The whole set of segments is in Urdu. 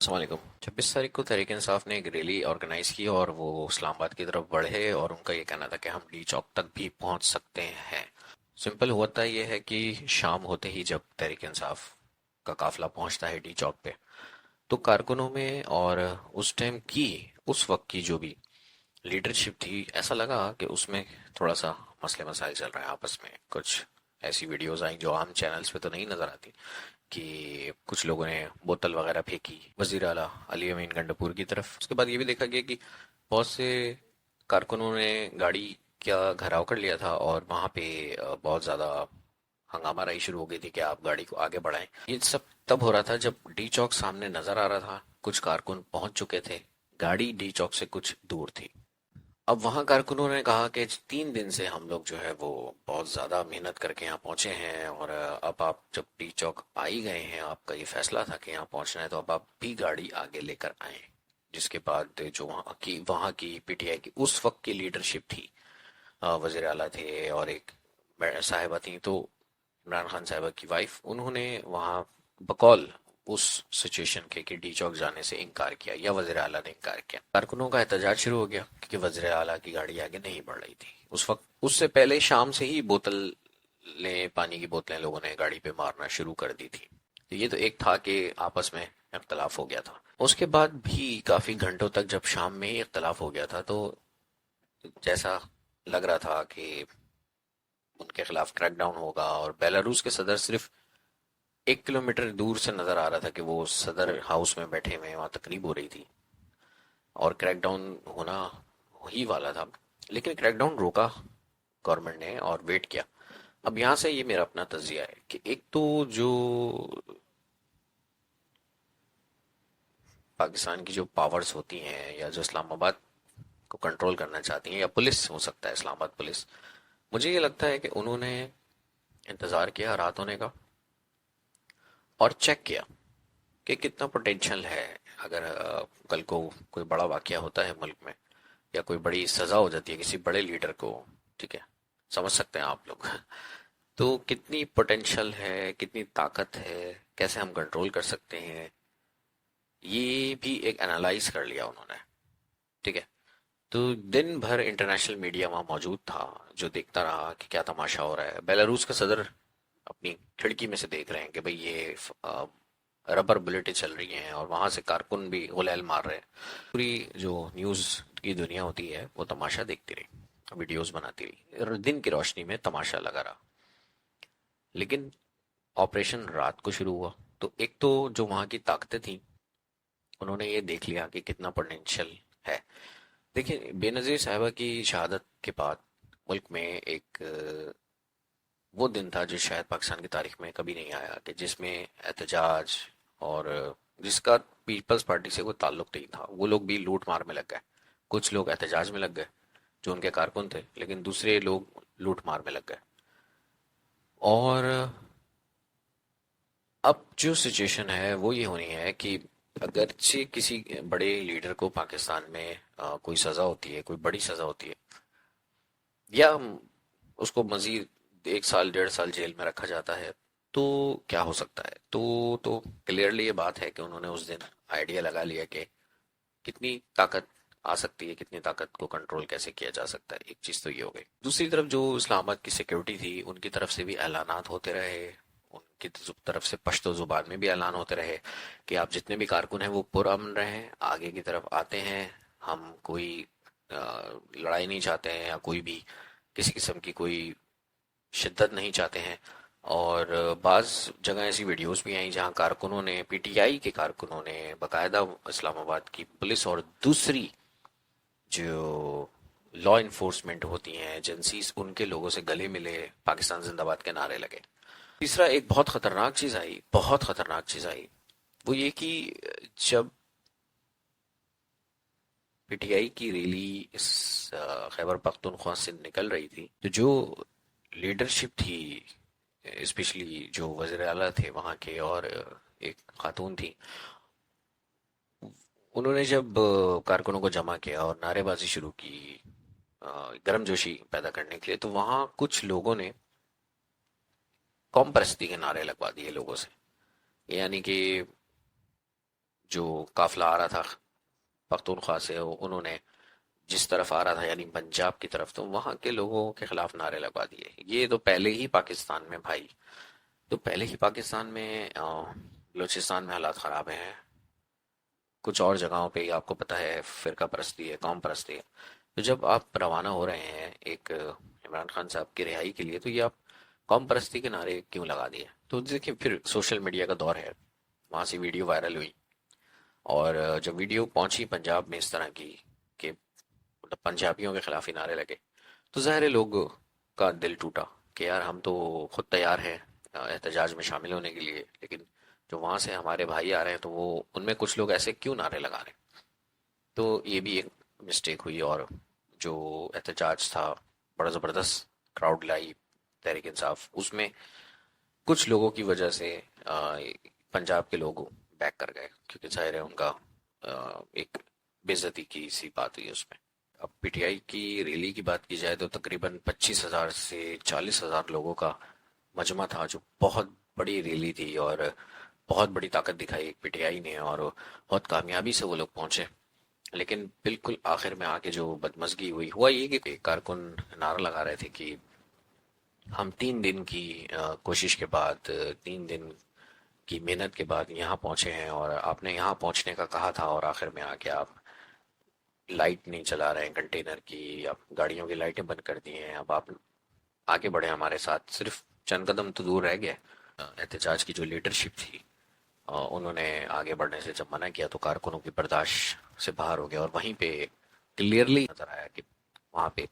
السلام علیکم۔ 26 تاریخ کو تحریک انصاف نے ایک ریلی آرگنائز کی اور وہ اسلام آباد کی طرف بڑھے اور ان کا یہ کہنا تھا کہ ہم ڈی چوک تک بھی پہنچ سکتے ہیں۔ سمپل ہوتا یہ ہے کہ شام ہوتے ہی جب تحریک انصاف کا قافلہ پہنچتا ہے ڈی چوک پہ تو کارکنوں میں اور اس وقت کی جو بھی لیڈرشپ تھی، ایسا لگا کہ اس میں تھوڑا سا مسئلے مسائل چل رہے ہیں آپس میں۔ کچھ ایسی ویڈیوز آئیں جو عام چینلز پہ تو نہیں نظر آتی کہ کچھ لوگوں نے بوتل وغیرہ پھینکی وزیر اعلیٰ علی امین گنڈپور کی طرف۔ اس کے بعد یہ بھی دیکھا گیا کہ بہت سے کارکنوں نے گاڑی کا گھراؤ کر لیا تھا اور وہاں پہ بہت زیادہ ہنگامہ رائی شروع ہو گئی تھی کہ آپ گاڑی کو آگے بڑھائیں۔ یہ سب تب ہو رہا تھا جب ڈی چوک سامنے نظر آ رہا تھا، کچھ کارکن پہنچ چکے تھے، گاڑی ڈی چوک سے کچھ دور تھی۔ اب وہاں کارکنوں نے کہا کہ 3 دن سے ہم لوگ جو ہے وہ بہت زیادہ محنت کر کے یہاں پہنچے ہیں، اور اب آپ جب ٹی چوک آ ہی گئے ہیں، آپ کا یہ فیصلہ تھا کہ یہاں پہنچنا ہے، تو اب آپ بھی گاڑی آگے لے کر آئیں۔ جس کے بعد جو وہاں کی پی ٹی آئی کی اس وقت کی لیڈرشپ تھی، وزیر اعلیٰ تھے اور ایک صاحبہ تھیں، تو عمران خان صاحبہ کی وائف، انہوں نے وہاں بقول اس سچویشن کے کہ ڈی چوک جانے سے انکار کیا، یا وزیر اعلیٰ نے انکار کیا۔ کارکنوں کا احتجاج شروع ہو گیا کیونکہ وزیر اعلیٰ کی گاڑی آگے نہیں بڑھ رہی تھی اس وقت۔ اس سے پہلے شام سے ہی پانی کی بوتلیں لوگوں نے گاڑی پہ مارنا شروع کر دی تھی۔ تو یہ تو ایک تھا کہ آپس میں اختلاف ہو گیا تھا۔ اس کے بعد بھی کافی گھنٹوں تک جب شام میں ہی اختلاف ہو گیا تھا، تو جیسا لگ رہا تھا کہ ان کے خلاف کریک ڈاؤن ہوگا، اور بیلاروس کے صدر صرف 1 کلومیٹر دور سے نظر آ رہا تھا کہ وہ صدر ہاؤس میں بیٹھے ہوئے وہاں تقریب ہو رہی تھی اور کریک ڈاؤن ہونا ہی والا تھا، لیکن کریک ڈاؤن روکا گورنمنٹ نے اور ویٹ کیا۔ اب یہاں سے یہ میرا اپنا تجزیہ ہے کہ ایک تو جو پاکستان کی جو پاورز ہوتی ہیں، یا جو اسلام آباد کو کنٹرول کرنا چاہتی ہیں، یا پولیس ہو سکتا ہے، اسلام آباد پولیس، مجھے یہ لگتا ہے کہ انہوں نے انتظار کیا رات ہونے کا اور چیک کیا کہ کتنا پوٹینشیل ہے۔ اگر کل کو کوئی بڑا واقعہ ہوتا ہے ملک میں، یا کوئی بڑی سزا ہو جاتی ہے کسی بڑے لیڈر کو، ٹھیک ہے، سمجھ سکتے ہیں آپ لوگ تو کتنی پوٹینشیل ہے، کتنی طاقت ہے، کیسے ہم کنٹرول کر سکتے ہیں، یہ بھی ایک انالائز کر لیا انہوں نے، ٹھیک ہے۔ تو دن بھر انٹرنیشنل میڈیا وہاں موجود تھا جو دیکھتا رہا کہ کیا تماشا ہو رہا ہے۔ بیلاروس کا صدر اپنی کھڑکی میں سے دیکھ رہے ہیں کہ بھئی یہ ربر بلیٹیں چل رہی ہیں، اور وہاں سے کارکن بھی غلیل مار رہے ہیں۔ پوری جو نیوز کی دنیا ہوتی ہے وہ تماشا دیکھتی رہی، ویڈیوز بناتی رہی، اور دن کی روشنی میں تماشا لگا رہا۔ لیکن آپریشن رات کو شروع ہوا، تو ایک تو جو وہاں کی طاقتیں تھیں، انہوں نے یہ دیکھ لیا کہ کتنا پوٹینشیل ہے۔ دیکھیں، بے نظیر صاحبہ کی شہادت کے بعد ملک میں ایک وہ دن تھا جو شاید پاکستان کی تاریخ میں کبھی نہیں آیا، کہ جس میں احتجاج اور جس کا پیپلز پارٹی سے کوئی تعلق نہیں تھا، وہ لوگ بھی لوٹ مار میں لگ گئے۔ کچھ لوگ احتجاج میں لگ گئے جو ان کے کارکن تھے، لیکن دوسرے لوگ لوٹ مار میں لگ گئے۔ اور اب جو سچویشن ہے وہ یہ ہونی ہے کہ اگرچہ کسی بڑے لیڈر کو پاکستان میں کوئی سزا ہوتی ہے، کوئی بڑی سزا ہوتی ہے، یا اس کو مزید 1 سال 1.5 سال جیل میں رکھا جاتا ہے، تو کیا ہو سکتا ہے؟ تو کلیئرلی یہ بات ہے کہ انہوں نے اس دن آئیڈیا لگا لیا کہ کتنی طاقت آ سکتی ہے، کتنی طاقت کو کنٹرول کیسے کیا جا سکتا ہے۔ ایک چیز تو یہ ہو گئی۔ دوسری طرف جو اسلام آباد کی سیکیورٹی تھی، ان کی طرف سے بھی اعلانات ہوتے رہے، ان کی طرف سے پشتو زبان میں بھی اعلان ہوتے رہے کہ آپ جتنے بھی کارکن ہیں وہ پرامن رہیں، آگے کی طرف آتے ہیں، ہم کوئی لڑائی نہیں چاہتے ہیں، یا کوئی بھی کسی قسم کی کوئی شدت نہیں چاہتے ہیں۔ اور بعض جگہ ایسی ویڈیوز بھی آئیں جہاں کارکنوں نے، پی ٹی آئی کے کارکنوں نے باقاعدہ اسلام آباد کی پولیس اور دوسری جو لا انفورسمنٹ ہوتی ہیں ایجنسیز، ان کے لوگوں سے گلے ملے، پاکستان زندہ باد کے نعرے لگے۔ تیسرا ایک بہت خطرناک چیز آئی، بہت خطرناک چیز آئی، وہ یہ کہ جب پی ٹی آئی کی ریلی اس خیبر پختونخوا سے نکل رہی تھی، تو جو لیڈرشپ تھی، اسپیشلی جو وزیر اعلیٰ تھے وہاں کے اور ایک خاتون تھی، انہوں نے جب کارکنوں کو جمع کیا اور نعرے بازی شروع کی گرم جوشی پیدا کرنے کے لیے، تو وہاں کچھ لوگوں نے قوم پرستی کے نعرے لگوا دیے لوگوں سے، یعنی کہ جو قافلہ آ رہا تھا پختونخوا سے، انہوں نے جس طرف آ رہا تھا یعنی پنجاب کی طرف، تو وہاں کے لوگوں کے خلاف نعرے لگوا دیے. یہ تو پہلے ہی پاکستان میں بھائی، تو پہلے ہی پاکستان میں بلوچستان میں حالات خراب ہیں. کچھ اور جگہوں پہ آپ کو پتہ ہے فرقہ پرستی ہے، قوم پرستی ہے. تو جب آپ روانہ ہو رہے ہیں ایک عمران خان صاحب کی رہائی کے لیے، تو یہ آپ قوم پرستی کے نعرے کیوں لگا دیے؟ تو دیکھیں پھر سوشل میڈیا کا دور ہے، وہاں سے ویڈیو وائرل ہوئی، اور جب ویڈیو پہنچی پنجاب میں اس طرح کی کہ مطلب پنجابیوں کے خلاف ہی نعرے لگے، تو ظاہر ہے لوگ کا دل ٹوٹا کہ یار ہم تو خود تیار ہیں احتجاج میں شامل ہونے کے لیے، لیکن جو وہاں سے ہمارے بھائی آ رہے ہیں تو وہ ان میں کچھ لوگ ایسے کیوں نعرے لگا رہے ہیں. تو یہ بھی ایک مسٹیک ہوئی، اور جو احتجاج تھا بڑا زبردست کراؤڈ لائی تحریک انصاف، اس میں کچھ لوگوں کی وجہ سے پنجاب کے لوگ بیک کر گئے، کیونکہ ظاہر ہے ان کا ایک بے عزتی کی سی بات ہوئی اس میں. اب پی ٹی آئی کی ریلی کی بات کی جائے تو تقریباً 25,000 سے 40,000 لوگوں کا مجمع تھا، جو بہت بڑی ریلی تھی، اور بہت بڑی طاقت دکھائی پی ٹی آئی نے، اور بہت کامیابی سے وہ لوگ پہنچے. لیکن بالکل آخر میں آ کے جو بدمزگی ہوئی، ہوا یہ کہ کارکن نعرہ لگا رہے تھے کہ ہم 3 دن کی کوشش کے بعد، 3 دن کی محنت کے بعد یہاں پہنچے ہیں، اور آپ نے یہاں پہنچنے کا کہا تھا، اور آخر میں آ کے آپ لائٹ نہیں چلا رہے ہیں کنٹینر کی، آپ گاڑیوں کی لائٹیں بند کر دی ہیں. اب آپ آگے بڑھے ہمارے ساتھ، صرف چند قدم تو دور رہ گئے. احتجاج کی جو لیڈرشپ تھی، انہوں نے آگے بڑھنے سے جب منع کیا تو کارکنوں کی برداشت سے باہر ہو گیا، اور وہیں پہ کلیئرلی نظر آیا کہ وہاں پہ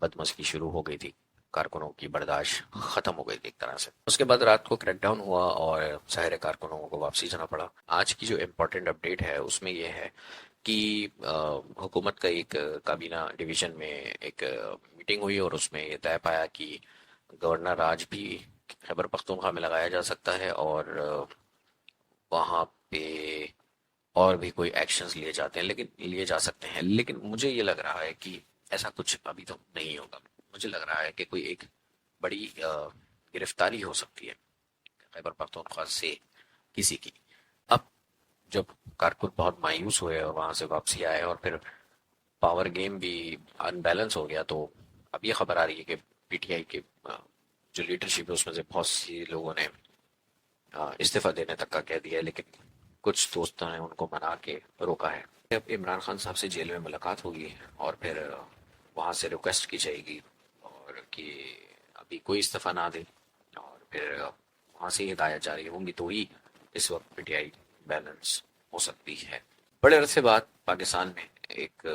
بدمزگی شروع ہو گئی تھی، کارکنوں کی برداشت ختم ہو گئی تھی ایک طرح سے. اس کے بعد رات کو کریک ڈاؤن ہوا اور ظاہر کارکنوں کو واپسی جانا پڑا. آج کی جو امپورٹنٹ اپڈیٹ ہے اس میں یہ ہے کہ حکومت کا ایک کابینہ ڈویژن میں ایک میٹنگ ہوئی، اور اس میں یہ طے پایا کہ گورنر راج بھی خیبر پختونخوا میں لگایا جا سکتا ہے، اور وہاں پہ اور بھی کوئی ایکشنز لیے جاتے ہیں، لیکن لیے جا سکتے ہیں. لیکن مجھے یہ لگ رہا ہے کہ ایسا کچھ ابھی تو نہیں ہوگا. مجھے لگ رہا ہے کہ کوئی ایک بڑی گرفتاری ہو سکتی ہے خیبر پختونخوا سے کسی کی. اب جب کارکن بہت مایوس ہوئے اور وہاں سے واپسی آئے، اور پھر پاور گیم بھی ان بیلنس ہو گیا، تو اب یہ خبر آ رہی ہے کہ پی ٹی آئی کے جو لیڈرشپ ہے اس میں سے بہت سی لوگوں نے استعفیٰ دینے تک کا کہہ دیا ہے، لیکن کچھ دوستوں نے ان کو منا کے روکا ہے. اب عمران خان صاحب سے جیل میں ملاقات ہوگی، اور پھر وہاں سے ریکویسٹ کی جائے گی اور کہ ابھی کوئی استعفیٰ نہ دے، اور پھر وہاں سے ہدایت جاری ہوں گی، تو ہی اس وقت پی ٹی آئی بیلنس ہو سکتی ہے. بڑے عرصے بعد پاکستان میں ایک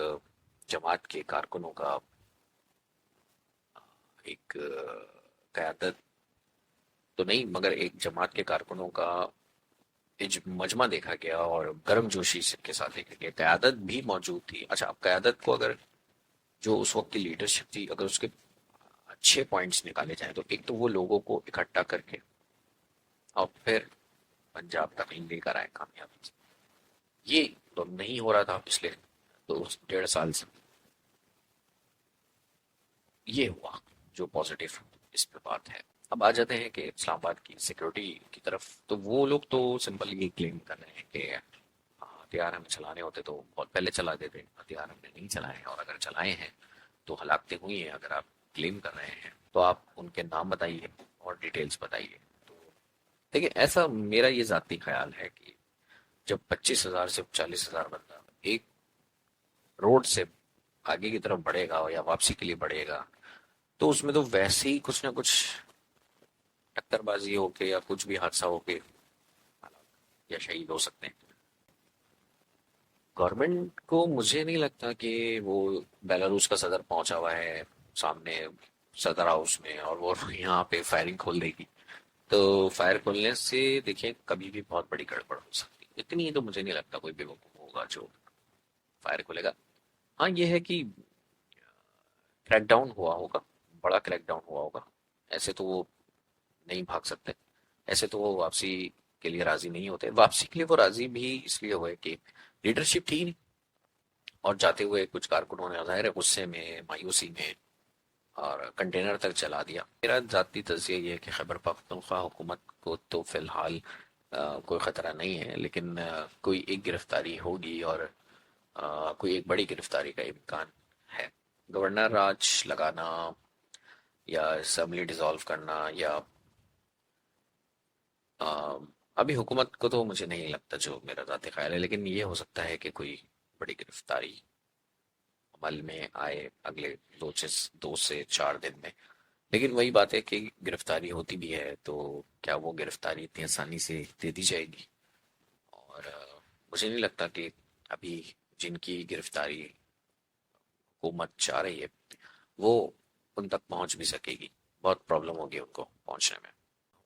جماعت کے کارکنوں کا ایک قیادت تو نہیں مگر ایک جماعت کے کارکنوں کا مجمع دیکھا گیا، اور گرم جوشی کے ساتھ دیکھا گیا. قیادت بھی موجود تھی. اچھا، اب قیادت کو اگر جو اس وقت کی لیڈرشپ تھی، اگر اس کے اچھے پوائنٹس نکالے جائیں تو ایک تو وہ لوگوں کو اکٹھا کر کے اور پھر پنجاب تک لے کر آئے کامیابی سے. یہ تو نہیں ہو رہا تھا پچھلے 2 1.5 سال سے. یہ ہوا جو پازیٹیو اس پہ بات ہے. اب آ جاتے ہیں کہ اسلام آباد کی سیکورٹی کی طرف. تو وہ لوگ تو سمپل یہ کلیم کر رہے ہیں کہ ہتھیار ہمیں چلانے ہوتے تو بہت پہلے چلا دیتے، ہتھیار ہم نے نہیں چلائے ہیں، اور اگر چلائے ہیں تو ہلاکتیں ہوئی ہیں. اگر آپ کلیم کر رہے ہیں تو آپ ان کے نام بتائیے اور ڈیٹیلز بتائیے. تو دیکھیں، ایسا میرا یہ ذاتی خیال ہے کہ جب 25,000 سے 40,000 بندہ ایک روڈ سے آگے کی طرف بڑھے گا یا واپسی کے لیے بڑھے گا، تو اس میں تو ویسے ہی کچھ نہ کچھ ٹکر بازی ہو کے یا کچھ بھی حادثہ ہو کے یا شہید ہو سکتے ہیں. گورنمنٹ کو مجھے نہیں لگتا کہ وہ بیلاروس کا صدر پہنچا ہوا ہے سامنے صدر ہاؤس میں اور وہ یہاں پہ فائرنگ کھول دے گی. تو فائر کھولنے سے دیکھیں کبھی بھی بہت بڑی گڑبڑ ہو سکتی ہے. اتنی تو مجھے نہیں لگتا کوئی بے وقوف ہوگا جو فائر کھولے گا. ہاں یہ ہے کہ کریک ڈاؤن ہوا ہوگا، بڑا کریک ڈاؤن ہوا ہوگا. ایسے تو وہ نہیں بھاگ سکتے، ایسے تو وہ واپسی کے لیے راضی نہیں ہوتے. واپسی کے لیے وہ راضی بھی اس لیے ہوئے کہ لیڈرشپ تھی نہیں، اور جاتے ہوئے کچھ کارکنوں نے ظاہر ہے غصے میں مایوسی میں اور کنٹینر تک چلا دیا. میرا ذاتی تجزیہ یہ ہے کہ خیبر پختونخوا حکومت کو تو فی الحال کوئی خطرہ نہیں ہے، لیکن کوئی ایک گرفتاری ہوگی، اور کوئی ایک بڑی گرفتاری کا امکان ہے۔ گورنر راج لگانا یا اسمبلی ڈیزالو کرنا، یا آ، ابھی حکومت کو تو مجھے نہیں لگتا، جو میرا ذاتی خیال ہے، لیکن یہ ہو سکتا ہے کہ کوئی بڑی گرفتاری عمل میں آئے اگلے 2 سے 4 دن میں۔ لیکن وہی بات ہے کہ گرفتاری ہوتی بھی ہے تو کیا وہ گرفتاری اتنی آسانی سے دے دی جائے گی؟ اور مجھے نہیں لگتا کہ ابھی جن کی گرفتاری حکومت چاہ رہی ہے وہ ان تک پہنچ بھی سکے گی، بہت پرابلم ہوگی ان کو پہنچنے میں۔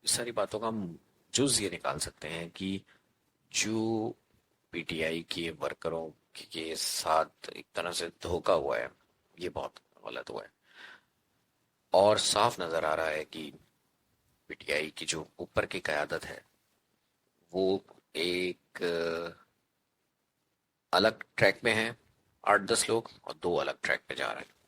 اس ساری باتوں کا ہم جز یہ نکال سکتے ہیں کہ جو پی ٹی آئی کے ورکروں کے ساتھ ایک طرح سے دھوکا ہوا ہے، یہ بہت غلط ہوا ہے، اور صاف نظر آ رہا ہے کہ پی ٹی آئی کی جو اوپر کی قیادت ہے وہ ایک الگ ٹریک میں ہیں، 8 10 لوگ، اور 2 الگ ٹریک پہ جا رہے ہیں۔